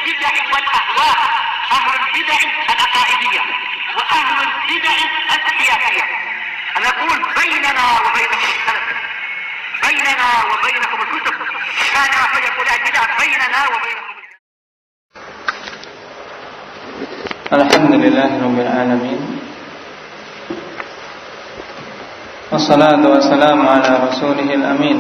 البدع والأهواء، أهل البدع العقائدية وأهل البدع السياسية. أنا أقول بيننا وبينكم السلف، بيننا وبينكم الكتب، كان فيقول البدع بيننا وبينكم. الحمد لله رب العالمين، والصلاة والسلام على رسوله الأمين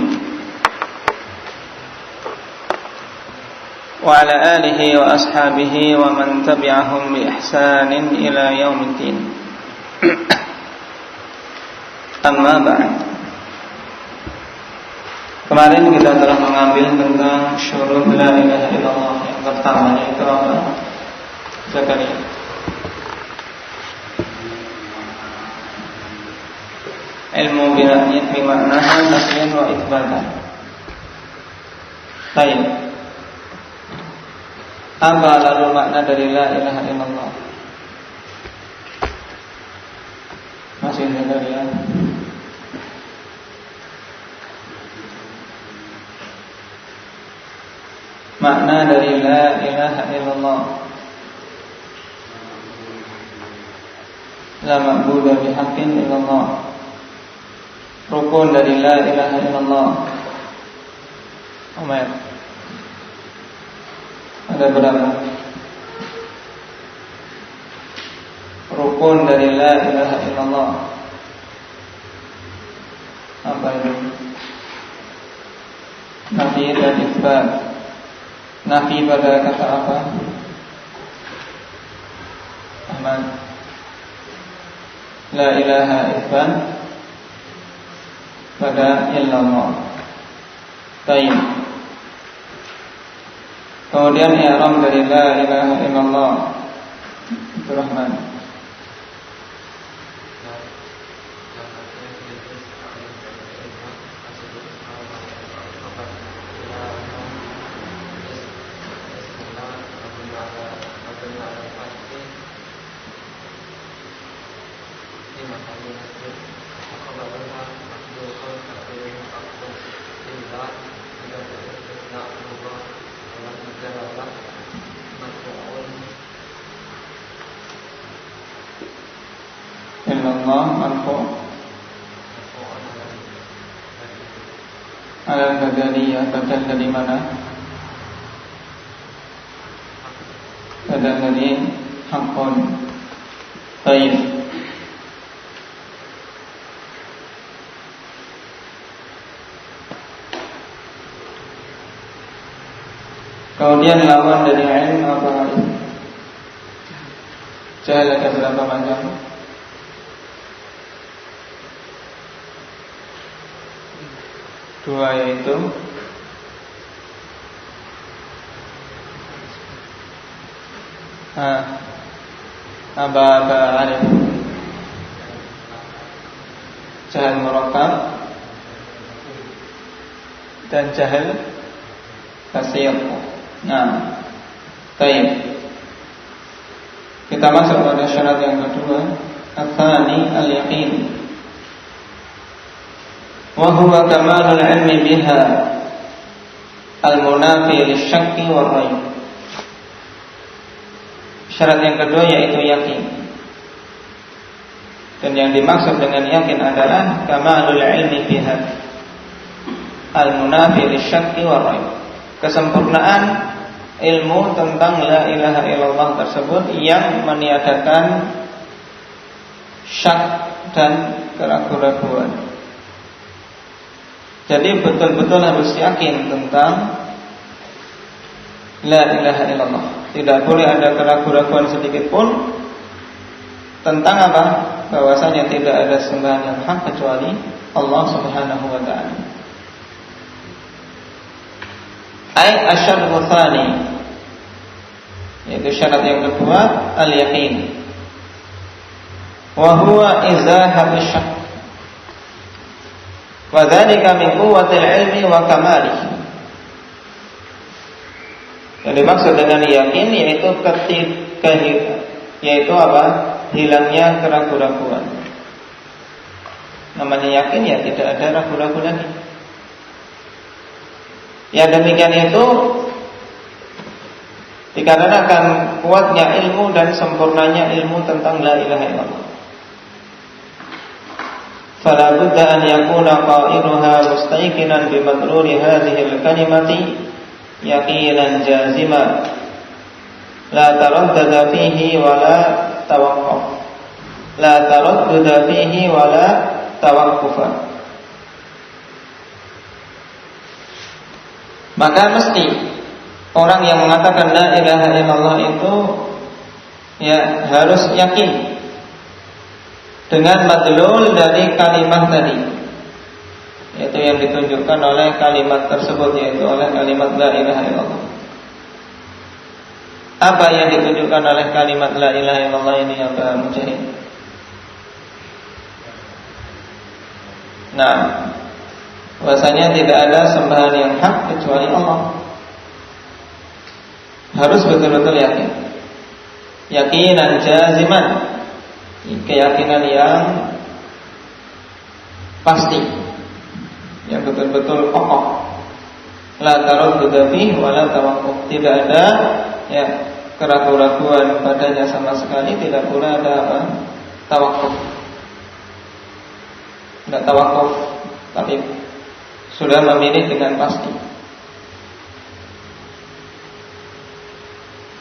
وعلى آله وأصحابه ومن تبعهم بإحسان إلى يوم الدين. Amma ba'd. Kemarin kita telah mengambil tentang syurut la ilaha illallah. Yang pertama yaitu apa? Zakaria. Ilmu bimaknaha nafyan wa itsbatan. Baik. Apa lalu makna dari la ilaha illallah? Masih Zakaria. Makna dari la ilaha illallah, la ma'budu bihaqqin illallah. Rukun dari la ilaha illallah, Umar, ada berapa? Rukun dari la ilaha illallah apa itu? Nafi dan isbat. Nafi pada kata apa? Ahmad. La ilaha illallah pada illallah. Baik. Kemudian i'rab dari la ilaha illallah. Rahman. Al-Badaniyah badal dari mana? Badal dari haqqun. Baik. Kemudian lawan dari ilm apa? Jahil ada berapa macam? Dua, yaitu Aba Arif, jahil murakkab dan jahil kasir. Nah, baik. Kita masuk pada syarat yang kedua, ats-tsani al-yaqin. Wa huwa kamalul ilmi biha al-munafi lisyakki wa raib. Syarat yang kedua yaitu yakin. Dan yang dimaksud dengan yakin adalah kamalul ilmi biha al-munafi lisyakki wa raib. Kesempurnaan ilmu tentang la ilaha illallah tersebut yang meniadakan syak dan keraguan-raguan. Jadi betul-betul harus yakin tentang la ilaha illallah. Tidak boleh ada keraguan-raguan sedikit pun tentang apa? Bahwasanya tidak ada sembahan yang hak kecuali Allah Subhanahu wa ta'ala. Ai asyartu tsani, yaitu syarat yang kedua al-yaqin. Wa huwa izahatu syak. Wa dzalika min quwwatil ilmi wa kamalihi. Yang dimaksud dengan yakin yaitu apa? Hilangnya keraguan-raguan. Namanya yakin ya tidak ada ragu-ragu lagi. Ya demikian itu dikarenakan kuatnya ilmu dan sempurnanya ilmu tentang la ilaha illallah. Fala budda an yakuna qailuha mustayqinan bi madruri hadhihi al-kalimati yaqinan jazima la taraddada fihi wa la tawaqquf, la taraddada fihi wa la tawaqqufa. Maka mesti orang yang mengatakan la ilaha illallah itu ya harus yakin dengan madlul dari kalimat tadi, yaitu yang ditunjukkan oleh kalimat tersebut, yaitu oleh kalimat la ilaha illallah. Apa yang ditunjukkan oleh kalimat la ilaha illallah ini, apa Mujahid? Nah, bahwasanya tidak ada sembahan yang hak kecuali Allah. Harus betul-betul yakin, yakinan jaziman, keyakinan yang pasti, yang betul-betul kokoh. La taraddud fihi wa la tawaqquf, tidak ada ya keraguan-raguan padanya sama sekali, tidak pula ada apa? Tawakkuf. Tidak tawakuf, tapi sudah memilih dengan pasti.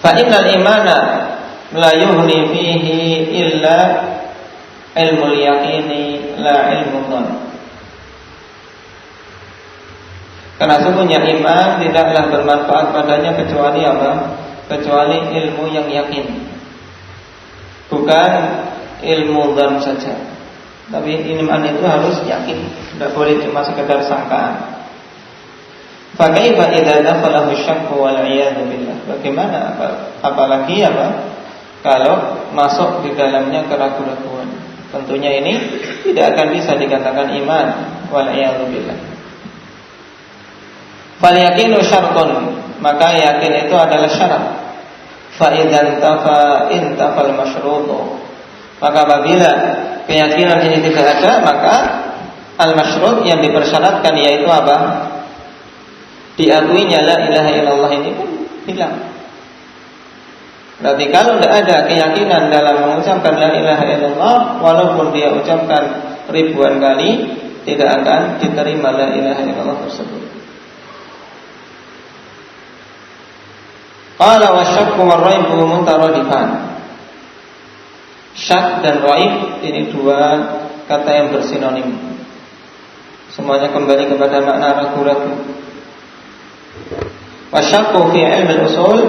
Fa innal imana la yuhni fihi illa ilmul yaqini la ilmul dhann. Karena sungguhnya iman tidaklah bermanfaat padanya kecuali apa? Kecuali ilmu yang yakin, bukan ilmu dhann saja. Tapi iman itu harus yakin, tidak boleh cuma sekedar sangkaan. Fa kaifa idza dakhalahu syakku wal iyadu billah? Bagaimana apalagi apa kalau masuk di dalamnya keraguan-raguan? Tentunya ini tidak akan bisa dikatakan iman, wal iyadu billah. Fal yaqinu syartun, maka yakin itu adalah syarat. Fa idzan intafal masyrutu, maka apabila keyakinan ini tidak ada, maka al-masyrut yang dipersyaratkan yaitu apa? Diakuinya la ilaha illallah ini pun hilang. Berarti kalau tidak ada keyakinan dalam mengucapkan la ilaha illallah, walaupun dia ucapkan ribuan kali, tidak akan diterima la ilaha illallah tersebut. Qala wa syakku wa raibu mutaradifan. Syak dan raib ini dua kata yang bersinonim. Semuanya kembali kepada makna ragu-ragu. Wasyakku fi ilmi al-usul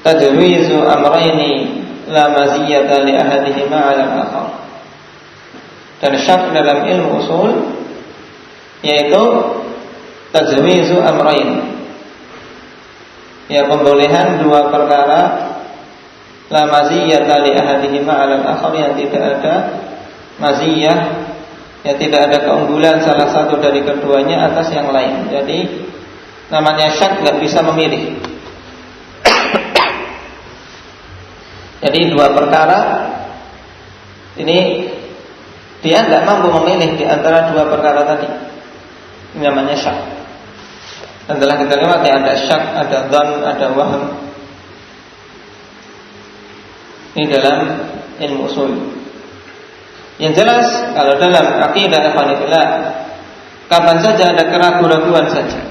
tajwizu amrayni la maziyata li ahadihima 'ala al-akhar. Dan syak dalam ilmu usul yaitu tajwizu amrayn, ya pembolehan dua perkara, la maziyata li ahadihima 'ala al-akhar, yang tidak ada maziyah, ya tidak ada keunggulan salah satu dari keduanya atas yang lain. Jadi namanya syak tidak bisa memilih. Jadi dua perkara ini dia tidak mampu memilih di antara dua perkara tadi. Ini namanya syak. Dan telah kita lewati ada syak, ada dhann, ada wahm. Ini dalam ilmu usul. Yang jelas kalau dalam akidah ikhwanillah, kapan saja ada keraguan-raguan saja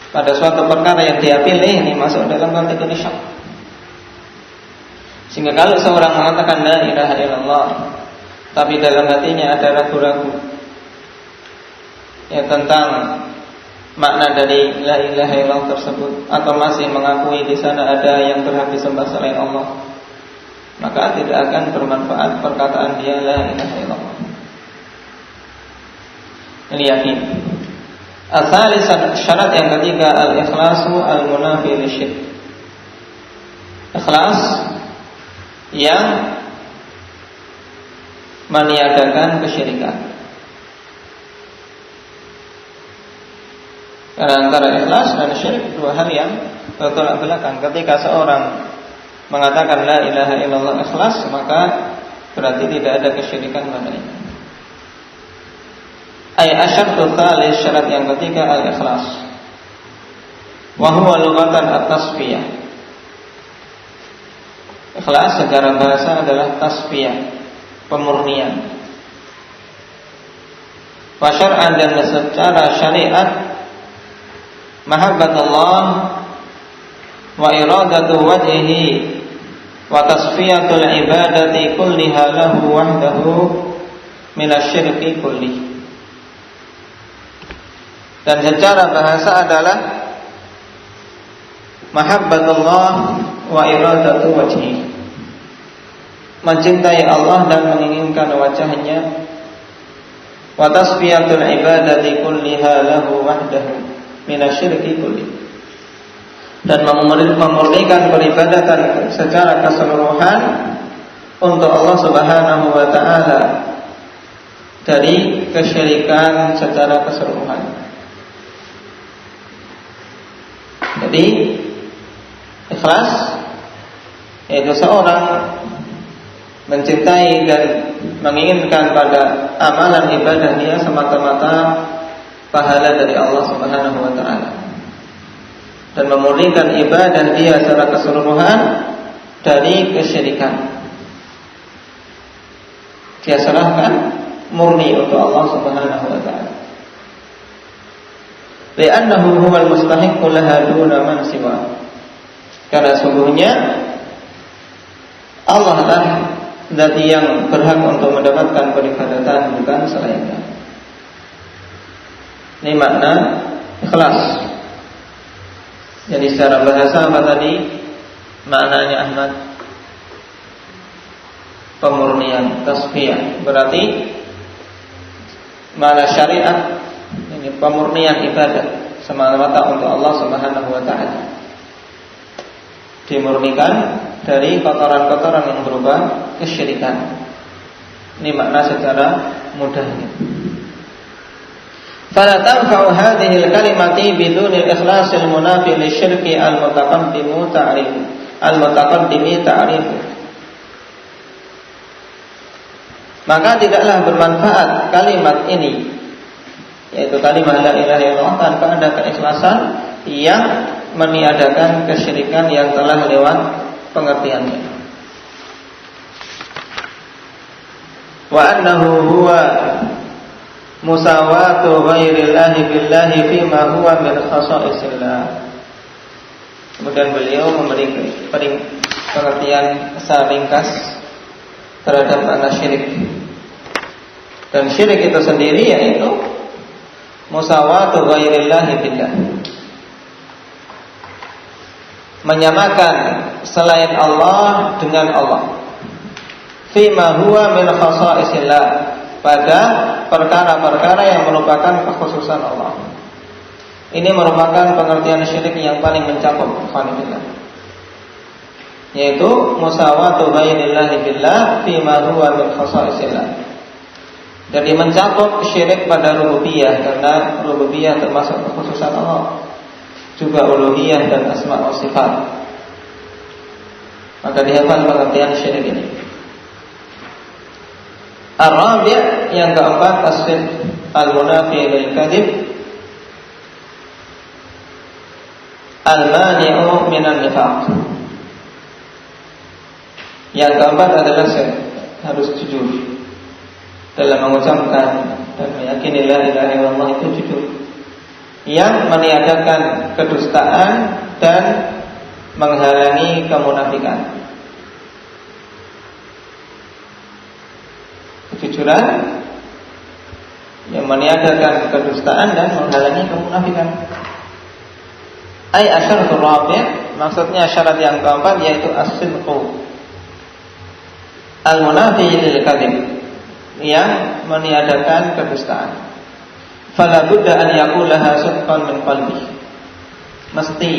pada suatu perkara yang dia pilih, ini masuk dalam kategori syak. Sehingga kalau seorang mengatakan la ilaha illallah, tapi dalam hatinya ada ragu-ragu ya tentang makna dari la ilaha illallah tersebut, atau masih mengakui di sana ada yang berhak disembah selain Allah, maka tidak akan bermanfaat perkataan dia la ilaha illallah. Ini yakin. Asal syarat yang ketiga al-ikhlasu al-munafi lisyirk. Ikhlas yang meniadakan kesyirikan. Karena antara ikhlas dan syirik dua hal yang bertolak belakang. Ketika seorang mengatakan la ilaha illallah ikhlas, maka berarti tidak ada kesyirikan padanya. Ay asyartu tsalits, syarat yang ketiga al-ikhlas. Wa huwa lughatan at-tasfiyah. Ikhlas secara bahasa adalah tasfiyah, pemurnian. Wa syar'an, dan secara syariat, mahabbatullah wa iradatu wajhihi wa tasfiyatul ibadati kulliha lahu wahdahu minasyirki kulli. Dan secara bahasa adalah mahabbatullah wa iradatu wajhihi, mencintai Allah dan menginginkan wajahnya, wa tasfiyatul ibadati kulliha lahu wahdahu minasyirki kulli, dan memurnikan peribadatan secara keseluruhan untuk Allah Subhanahu wa taala dari kesyirikan secara keseluruhan. Jadi ikhlas yaitu seorang mencintai dan menginginkan pada amalan ibadah dia semata-mata pahala dari Allah Subhanahu wa taala, dan memurnikan ibadah dia secara keseluruhan dari kesyirikan. Dia serahkan murni untuk Allah Subhanahu wa taala. Li'annahu huwal mustahiqqu laha duna man siwa. Karena sungguhnya Allah lah zat yang berhak untuk mendapatkan peribadatan, bukan selainnya. Ini makna ikhlas. Jadi secara bahasa apa tadi maknanya Ahmad? Pemurnian, tasfiyah. Berarti makna syariat ini pemurnian ibadah semata-mata untuk Allah Subhanahu wa taala. Dimurnikan dari kotoran-kotoran yang berupa kesyirikan. Ini makna secara mudahnya. Fala tanfa'u hadhihi al-kalimati biduni al-ikhlas al-munafi lisyirki al-mutaqaddimi ta'rif. Maka tidaklah bermanfaat kalimat ini, yaitu kalimat la ilaha illallah, tanpa ada keikhlasan yang meniadakan kesyirikan yang telah lewat pengertiannya. Wa annahu huwa musawatu ghairillahi billahi fima huwa min khasaisillah. Kemudian beliau memberi pengertian secara ringkas terhadap makna syirik. Dan syirik itu sendiri yaitu musawatu ghairillahi billah, menyamakan selain Allah dengan Allah. Fima huwa min khasaisillah, pada perkara-perkara yang merupakan kekhususan Allah. Ini merupakan pengertian syirik yang paling mencakup, yaitu musawatu ghairillahi billah fima huwa min khasaisillah. Jadi mencakup syirik pada rububiyah, karena rububiyah termasuk kekhususan Allah, juga uluhiyah dan asma wa sifat. Maka dihafal pengertian syirik ini. Ar-rabi', yang keempat, as-sidq al-munafi lil kadhib al-mani'u minan nifaq. Yang keempat adalah sidq, harus jujur dalam mengucapkan dan meyakini la ilaha illallah, itu jujur, yang meniadakan kedustaan dan menghalangi kemunafikan. Kejujuran yang meniadakan kedustaan dan menghalangi kemunafikan. Ai asyaratul rabi', maksudnya syarat yang keempat yaitu as-sidqu al-munafi lil kadhib, yang meniadakan kedustaan. Fala budda an yaqulaha sidqan min qalbi, mesti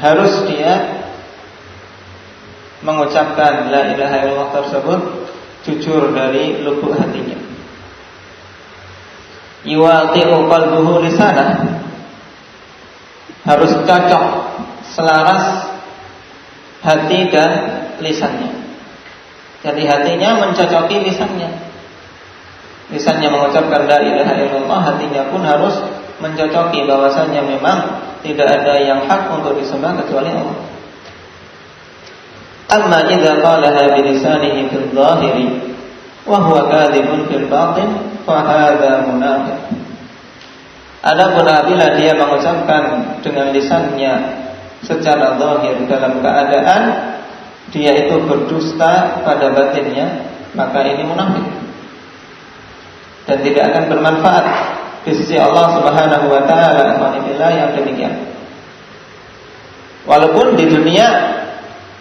harus dia mengucapkan la ilaha illallah tersebut jujur dari lubuk hatinya. Yuwaqi'u qalbuhu lisanah, harus cocok, selaras hati dan lisannya. Jadi hatinya mencocoki lisannya. Lisannya mengucapkan la ilaha illallah, hatinya pun harus mencocoki bahwasanya memang tidak ada yang hak untuk disembah kecuali Allah. Amma idza qalaha bilisanihi fil zahiri wa huwa kadhibun fil batin fa hadza munafiq. Adapun apabila dia mengucapkan dengan lisannya secara zahir dalam keadaan dia itu berdusta pada batinnya, maka ini munafik dan tidak akan bermanfaat di sisi Allah Subhanahu wa taala. Yang demikian, walaupun di dunia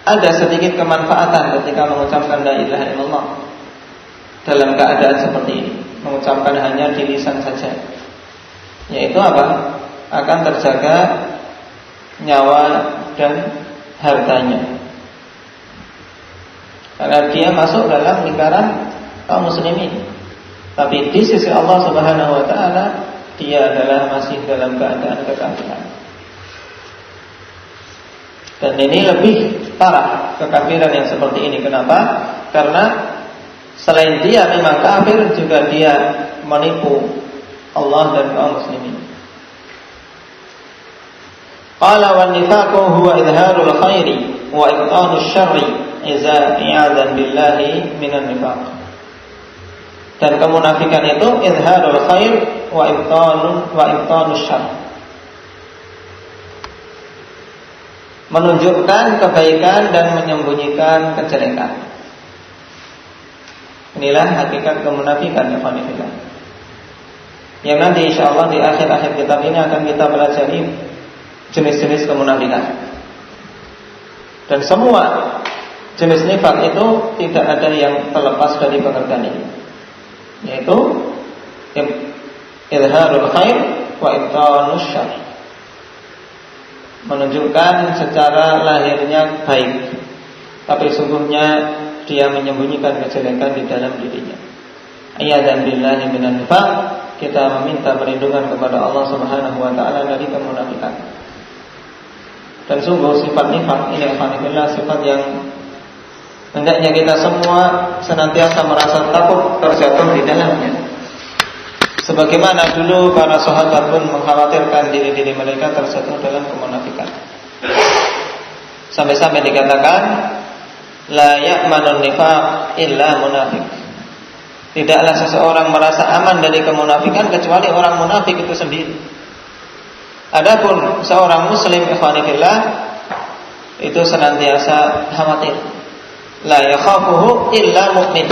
ada sedikit kemanfaatan ketika mengucapkan la ilaha illallah dalam keadaan seperti ini, mengucapkan hanya di lisan saja, yaitu apa? Akan terjaga nyawa dan hartanya, karena dia masuk dalam lingkaran kaum muslimin. Tapi di sisi Allah Subhanahu wa taala dia adalah masih dalam keadaan kekafiran. Dan ini lebih parah kekafiran yang seperti ini. Kenapa? Karena selain dia memang kafir, juga dia menipu Allah dan kaum muslimin. Qala wan nifaqu huwa idharul khairi wa ibtanus syarri i'adzan billahi minan nifaq. Dan kemunafikan itu idharul khair wa ibtanus syarr, menunjukkan kebaikan dan menyembunyikan kejelekan. Inilah hakikat kemunafikan, ya khonifillah, yang nanti insyaallah di akhir-akhir kitab ini akan kita pelajari jenis-jenis kemunafikan. Dan semua jenis nifak itu tidak ada yang terlepas dari pengertian ini, yaitu idharul khair wa ibtanus syarr, menunjukkan secara lahirnya baik, tapi sungguhnya dia menyembunyikan kejelekan di dalam dirinya. A'yadzan billahi minan nifaq, kita meminta perlindungan kepada Allah Subhanahu wa taala dari kemunafikan. Dan sungguh sifat nifaq ini alhamdulillah sifat yang hendaknya kita semua senantiasa merasa takut terjatuh di dalamnya. Sebagaimana dulu para sahabat pun mengkhawatirkan diri-diri mereka terjatuh dalam kemunafikan. Sampai-sampai dikatakan la ya'manun nifaq illa munafik. Tidaklah seseorang merasa aman dari kemunafikan kecuali orang munafik itu sendiri. Adapun seorang muslim ikhwanillah itu senantiasa khawatir. La yakhafuhu illa mu'min.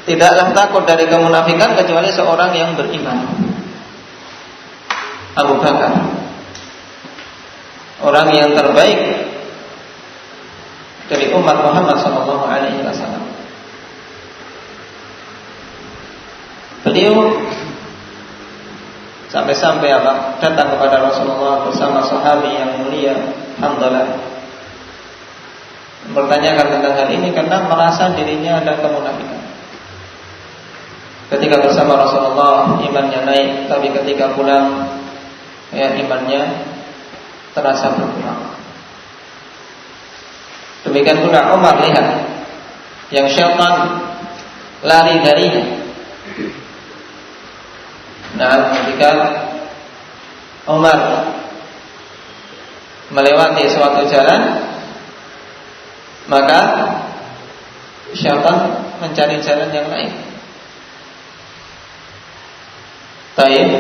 Tidaklah takut dari kemunafikan kecuali seorang yang beriman. Abu Bakar, orang yang terbaik dari umat Muhammad sallallahu alaihi wasallam. Beliau sampai-sampai datang kepada Rasulullah bersama sahabi yang mulia Hamdalah, bertanyakan tentang hal ini karena merasa dirinya ada kemunafikan. Ketika bersama Rasulullah imannya naik, tapi ketika pulang imannya terasa berkurang. Demikian pula Umar lihat yang syaitan lari darinya. Nah, ketika Umar melewati suatu jalan, maka syaitan mencari jalan yang lain. Baik.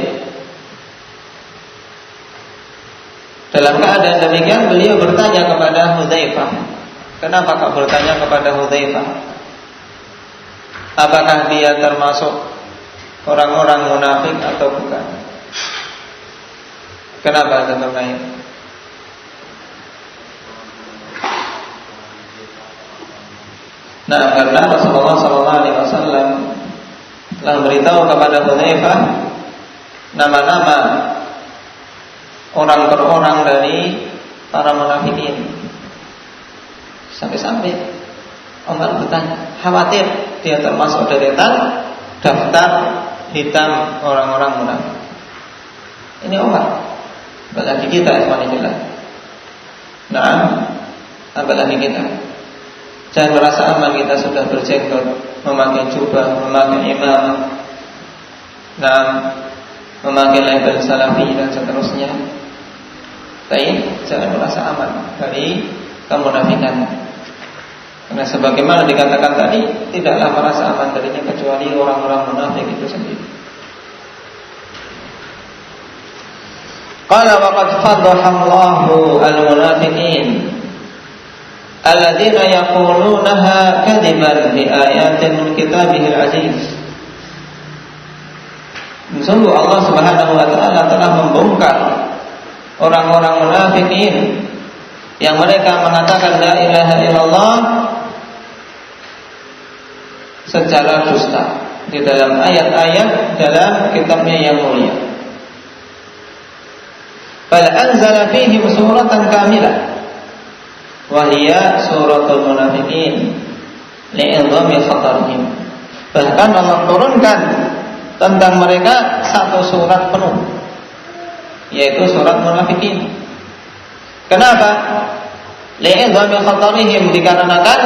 Dalam keadaan demikian beliau bertanya kepada Hudzaifah. Kenapa kau bertanya kepada Hudzaifah? Apakah dia termasuk orang-orang munafik atau bukan? Kenapa sebenarnya? Nah, karena Rasulullah SAW telah beritahu kepada Hudzaifah nama-nama orang per orang dari para munafikin. Sampai-sampai Umar bertanya, khawatir dia termasuk deretan daftar hitam orang-orang munafik. Ini Umar. Apalagi kita, ikhwanillah. Nah, apalagi kita. Jangan merasa aman kita sudah berjenggot, memakai jubah, memakai imam, nah, memakai label salafi dan seterusnya. Tapi jangan merasa aman dari kemunafikan. Karena sebagaimana dikatakan tadi, tidaklah merasa aman darinya kecuali orang-orang munafik itu sendiri. Qala wa qad fadhaha Allahu al-munafiqin alladzina yaqulunaha kadiban bi ayatin min kitabihil aziz. Sungguh Allah Subhanahu wa taala telah membongkar orang-orang munafikin yang mereka mengatakan la ilaha illallah secara dusta di dalam ayat-ayat dalam kitabnya yang mulia. Fal anzala fihim suratan kamilah wa hiya suratul munafiqin li'idhami khatarihim. Bahkan Allah turunkan tentang mereka satu surat penuh, yaitu surat munafiqin. Kenapa? Li'idhami khatarihim, dikarenakan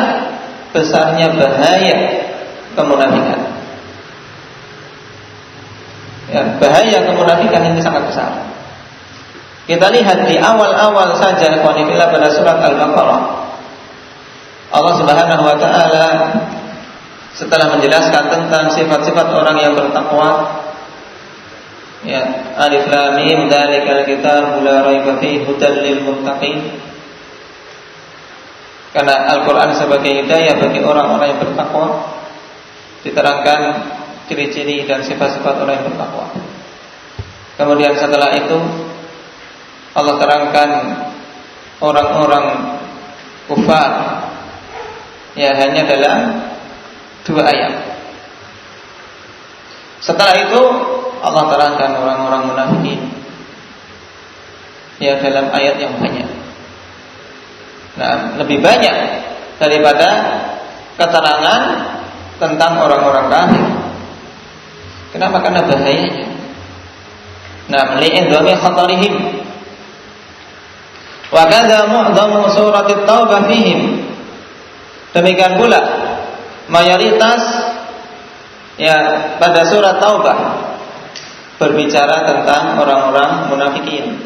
besarnya bahaya kemunafikan. Ya, bahaya kemunafikan ini sangat besar. Kita lihat di awal-awal saja ikhwanillah pada surat Al-Baqarah. Allah Subhanahu wa taala setelah menjelaskan tentang sifat-sifat orang yang bertakwa, ya, Alif Lam Mim dzalikal kitabul la raiba fihi hudal lil muttaqin. Karena Al-Qur'an sebagai hidayah bagi orang-orang yang bertakwa, diterangkan ciri-ciri dan sifat-sifat orang yang bertakwa. Kemudian setelah itu Allah terangkan orang-orang kufar, ya, hanya dalam 2 ayat. Setelah itu Allah terangkan orang-orang munafikin, ya, dalam ayat yang banyak. Nah, lebih banyak daripada keterangan tentang orang-orang kafir. Kenapa? Karena bahayanya. Nah, li'idhami khatarihim. Wa kadza mu'dhamu suratit taubah fihim. Demikian pula mayoritas, ya, pada surat Taubah berbicara tentang orang-orang munafikin.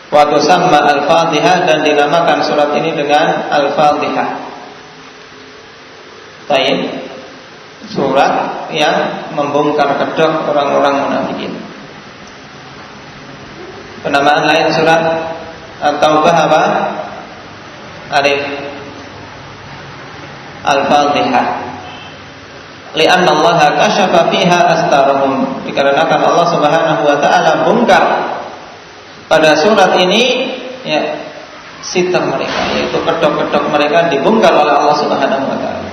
Wa tusamma al-Fatihah, dan dinamakan surat ini dengan Al-Fatihah. Baik, surat yang membongkar kedok orang-orang munafikin. Penamaan lain surat At-Taubah apa? Alif Al-Fatihah. Li'anna Allah kasyafa fiha astarahum, dikarenakan Allah Subhanahu wa taala bongkar pada surat ini, ya, sitar mereka, yaitu kedok-kedok mereka dibongkar oleh Allah Subhanahu wa taala.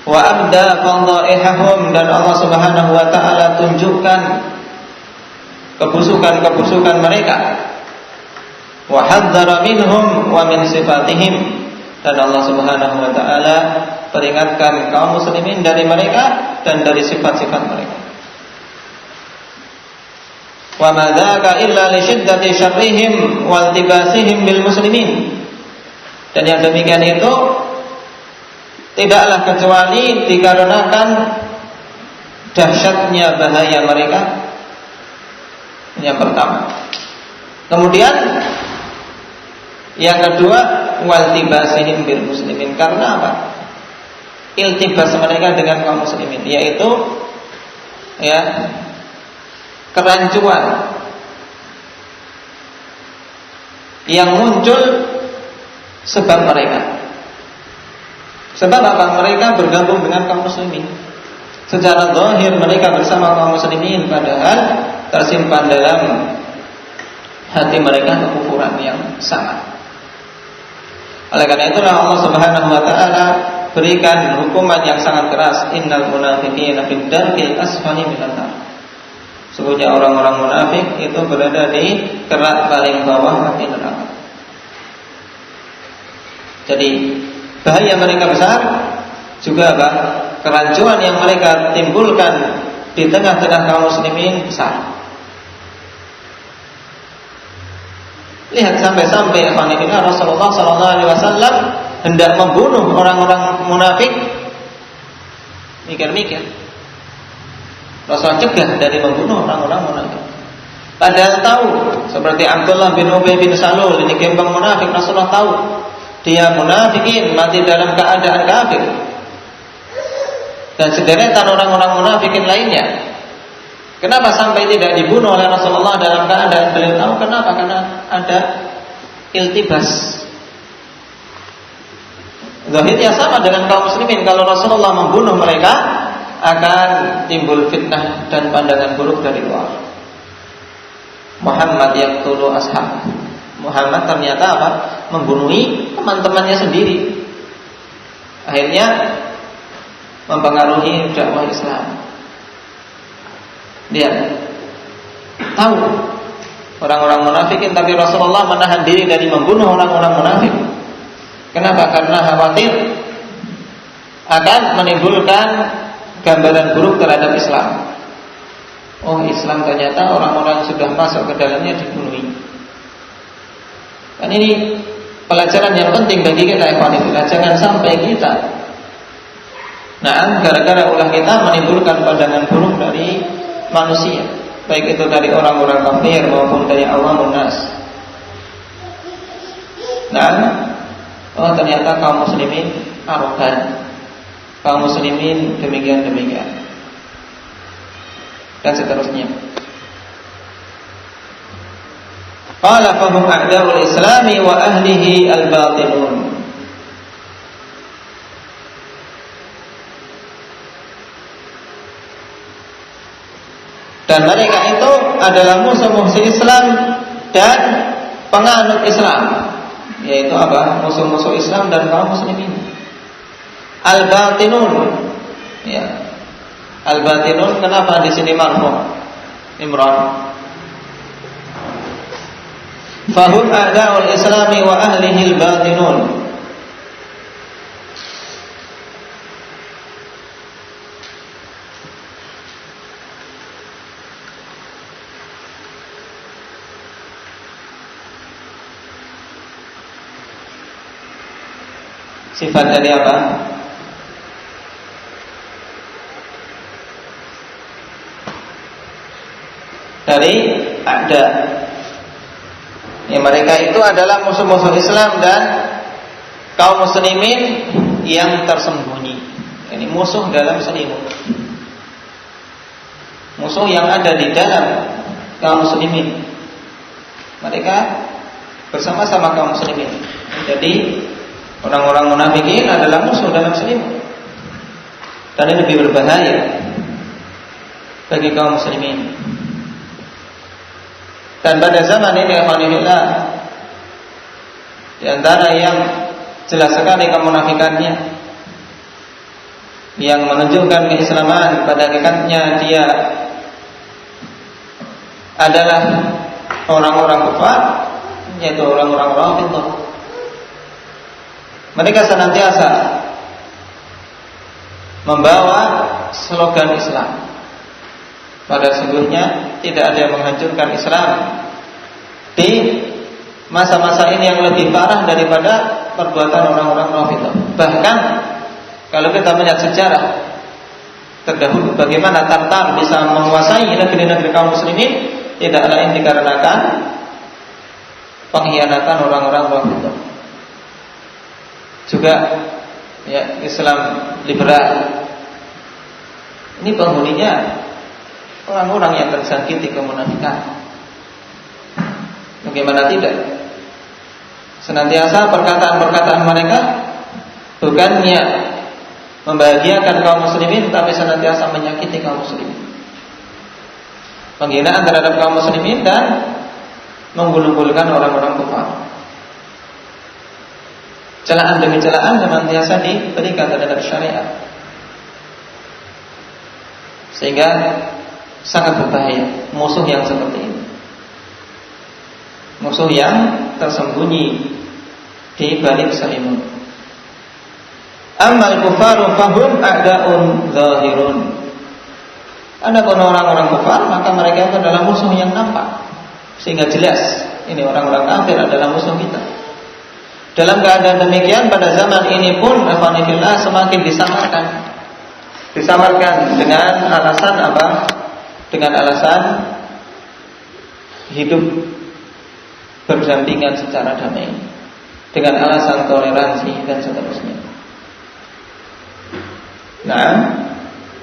Wa abda fadhaihahum, dan Allah Subhanahu wa taala tunjukkan kebusukan-kebusukan mereka. Wa hadzara minhum wa min sifatihim, dan Allah Subhanahu wa taala peringatkan kaum muslimin dari mereka dan dari sifat-sifat mereka. Wa ma dzaka illa li syiddati syarrihim wa iltibasihim bil muslimin. Dan yang demikian itu tidaklah kecuali dikarenakan dahsyatnya bahaya mereka. Yang pertama. Kemudian yang kedua, waltibasihim bil muslimin. Karena apa? Iltibas mereka dengan kaum muslimin, yaitu, ya, kerancuan yang muncul sebab mereka. Sebab apa? Mereka bergabung dengan kaum muslimin. Secara zahir mereka bersama kaum muslimin, padahal tersimpan dalam hati mereka kekufuran yang sangat. Oleh karena itulah Allah Subhanahu wa taala berikan hukuman yang sangat keras, innal munafiqina fid darkil asfali minan nar. Sesungguhnya orang-orang munafik itu berada di kerak paling bawah api neraka. Jadi bahaya mereka besar, juga apa? Kerancuan yang mereka timbulkan di tengah-tengah kaum muslimin besar. Lihat sampai-sampai Rasulullah SAW hendak membunuh orang-orang munafik. Mikir-mikir, Rasulullah cegah dari membunuh orang-orang munafik. Padahal tahu, seperti Abdullah bin Ubay bin Salul, ini gembong munafik, Rasulullah tahu dia munafikin, mati dalam keadaan kafir, dan sederetan orang-orang munafikin lainnya. Kenapa sampai tidak dibunuh oleh Rasulullah dalam keadaan beliau tahu? Kenapa? Karena ada iltibas. Zahirnya sama dengan kaum muslimin. Kalau Rasulullah membunuh mereka, akan timbul fitnah dan pandangan buruk dari luar. Muhammad yaqtulu ashab. Muhammad ternyata apa? Membunuhi teman-temannya sendiri. Akhirnya mempengaruhi dakwah Islam. Dia tahu orang-orang munafikin, tapi Rasulullah menahan diri dari membunuh orang-orang munafik. Kenapa? Karena khawatir akan menimbulkan gambaran buruk terhadap Islam. Oh, Islam ternyata orang-orang sudah masuk ke dalamnya dibunuhi. Dan ini pelajaran yang penting bagi kita, ikhwanillah. Jangan sampai kita gara-gara ulah kita menimbulkan pandangan buruk dari manusia, baik itu dari orang-orang kafir maupun dari awamun nas. Ternyata kaum muslimin arogan, kaum muslimin demikian dan seterusnya. Qala fahum a'da'ul islami wa ahlihi al-batilun. Dan mereka itu adalah musuh-musuh Islam dan penganut Islam. Yaitu apa? Musuh-musuh Islam dan kaum muslimin. Al-batinun. Ya. Al-batinun, kenapa di sini marfu'? Imran. Fahum a'da'ul islami wa ahlihi al-batinun. Sifat dari apa? Dari ada. Ya, mereka itu adalah musuh-musuh Islam dan kaum muslimin yang tersembunyi. Ini musuh dalam selimut. Musuh yang ada di dalam kaum muslimin. Mereka bersama-sama kaum muslimin. Jadi orang-orang munafikin adalah musuh dalam selimut. Dan ini lebih berbahaya bagi kaum muslimin. Dan pada zaman ini alhamdulillah, di antara yang jelas sekali kemunafikannya, yang menunjukkan keislaman pada hakikatnya dia adalah orang-orang kafir, yaitu orang-orang Rafidhah. Mereka senantiasa membawa slogan Islam. Pada sesungguhnya tidak ada yang menghancurkan Islam di masa-masa ini yang lebih parah daripada perbuatan orang-orang Rafidhah. Bahkan kalau kita melihat sejarah terdahulu bagaimana Tartar bisa menguasai negeri-negeri kaum muslimin, tidak lain dikarenakan pengkhianatan orang-orang Rafidhah. Juga ya, Islam liberal ini penghuninya orang-orang yang tersakiti kemunafikan. Bagaimana tidak? Senantiasa perkataan-perkataan mereka bukannya membahagiakan kaum muslimin, tapi senantiasa menyakiti kaum muslimin. Penghinaan terhadap kaum muslimin dan menggulung-gulungkan orang-orang kafir. Celaan demi celaan senantiasa diberikan terhadap syariat, sehingga sangat berbahaya musuh yang seperti ini. Musuh yang tersembunyi di balik selimut. Amal kufaru fahum a'da'un zahirun. Adapun orang-orang kafir, maka mereka itu adalah musuh yang nampak, sehingga jelas ini orang-orang kafir adalah musuh kita. Dalam keadaan demikian pada zaman ini pun alhamdulillah semakin disamarkan dengan alasan apa? Dengan alasan hidup berdampingan secara damai. dengan alasan toleransi dan seterusnya. Nah,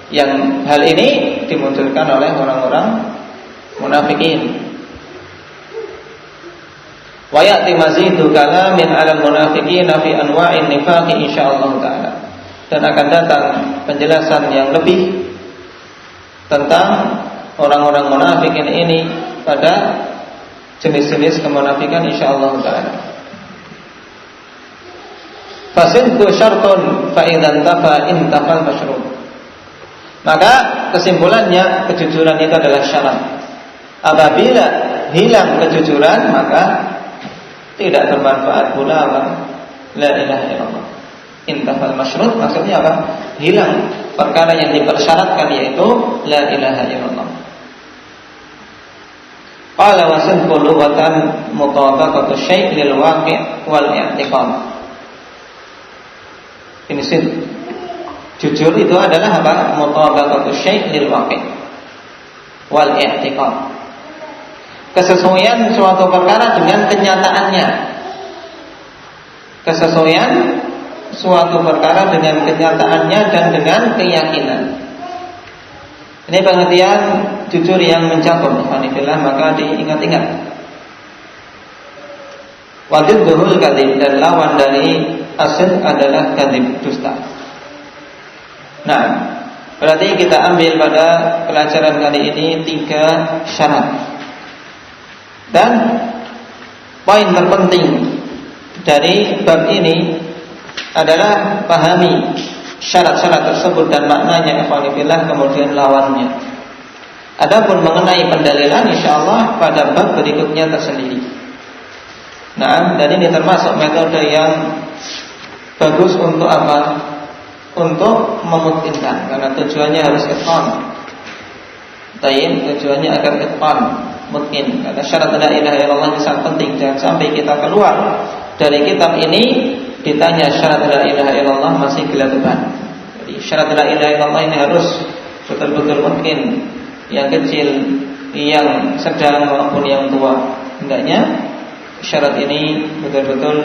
yang hal ini dimunculkan oleh orang-orang munafikin. Wa ya'ti mazidu kalamin 'alal munafiqina fi anwa'in nifaqi insyaallah taala. Dan akan datang penjelasan yang lebih tentang orang-orang munafikin ini pada jenis-jenis kemunafikan insyaallah taala. Fasidqu syartun fa idzan tafa intafal masyrut. Maka kesimpulannya kejujuran itu adalah syarat. Apabila hilang kejujuran maka tidak bermanfaat pula apa? La ilaha illallah. Intafal masyrut maksudnya apa? Hilang perkara yang dipersyaratkan yaitu la ilaha illallah. Qala wa sidqu lughatan mutabaqatu syai' lil waqi' wal i'tiqad. Ini jujur itu adalah apa? Mutabaqatu syai' lil waqi' wal i'tiqad. Kesesuaian suatu perkara dengan kenyataannya. Kesesuaian suatu perkara dengan kenyataannya dan dengan keyakinan. Ini pengertian jujur yang mencakup. Maka diingat-ingat. Wadidduhul kadzib, dan lawan dari asid adalah kadzib, dusta. Nah, berarti kita ambil pada pelajaran kali ini 3 syarat. Dan poin terpenting dari bab ini adalah pahami syarat-syarat tersebut dan maknanya ikhwanillah, kemudian lawannya. Adapun mengenai pendalilan insyaallah pada bab berikutnya tersendiri. Nah, dan ini termasuk metode yang bagus untuk apa? Untuk memungkinkan, karena tujuannya harus itqan. Tujuannya agar itqan, mungkin. Karena syarat la ilaha illallah ini sangat penting. Jangan sampai kita keluar dari kitab ini ditanya syarat la ilaha illallah masih gelagapan. Jadi syarat la ilaha illallah ini harus betul-betul mungkin, yang kecil, yang sedang maupun yang tua. Hendaknya syarat ini betul-betul